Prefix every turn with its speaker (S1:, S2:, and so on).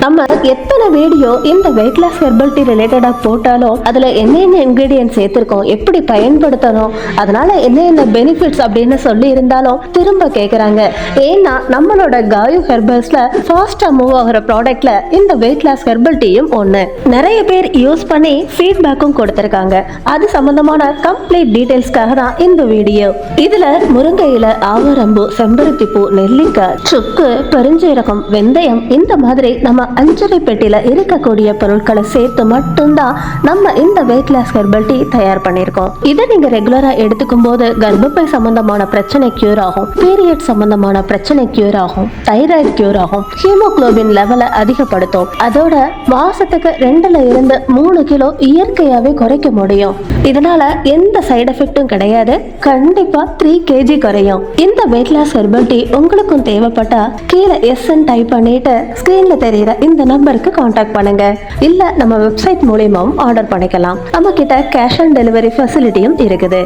S1: நம்ம எத்தனை வீடியோ இந்த வெயிட் லாஸ் ஹெர்பல் டீ ரிலேட்டடா போட்டாலும் அதுல என்னென்ன இன்கிரீடியன்ட் சேர்த்திருக்கோம், எப்படி பயன்படுத்தணும், அதனால என்னென்ன பெனிஃபிட்ஸ் அப்படின்னு சொல்லி இருந்தாலும் திரும்ப கேக்குறாங்க. ஏன்னா நம்மளோட காயு ஹெர்பல்ஸ்ல ஃபாஸ்டா மூவ் ஆகிற ப்ராடக்ட்ல இந்த வெயிட் லாஸ் ஹெர்பல் டீயும் ஒண்ணு. நிறைய பேர் யூஸ் பண்ணி ஃபீட்பேக்கும் கொடுத்திருக்காங்க. அது சம்பந்தமான கம்ப்ளீட் டீடைல்ஸ்க்காக தான் இந்த வீடியோ. இதுல முருங்கை இலை, ஆவரம்பு, செம்பருத்தி பூ, நெல்லிக்காய், சுக்கு, பெருஞ்சீரகம், வெந்தயம் இந்த மாதிரி நம்ம அஞ்சரை பெட்டியில இருக்கக்கூடிய பொருட்களை சேர்த்து மட்டும்தான் நம்ம இந்த வெயிட் லாஸ் ஹெர்பல் டீ தயார் பண்ணிருக்கோம். இதை நீங்க ரெகுலரா எடுத்துக்கும் போது கர்ப்பப்பை சம்பந்தமான பிரச்சனை கியூர் ஆகும், பீரியட் சம்பந்தமான பிரச்சனை கியூர் ஆகும், தைராய்டு கியூர் ஆகும், ஹீமோகுளோபின் லெவலை அதிகப்படுத்தும். அதோட மாசத்துக்கு 2-3 கிலோ இயற்கையாவே குறைக்க முடியும். இதனால எந்த சைடு எஃபெக்டும் கிடையாது. கண்டிப்பா 3 kg குறையும். இந்த வெயிட் லாஸ் ஹெர்பல் டீ உங்களுக்கும் தேவைப்பட்டா கீழே எஸ்ன்னு டைப் பண்ணிட்டு ஸ்கிரீன்ல தெரியுற இந்த நம்பருக்கு கான்டாக்ட் பண்ணுங்க. இல்ல நம்ம வெப்சைட் மூலமாவும் ஆர்டர் பண்ணிக்கலாம். நம்ம கிட்ட கேஷ் ஆன் டெலிவரி ஃபெசிலிட்டியும் இருக்குது.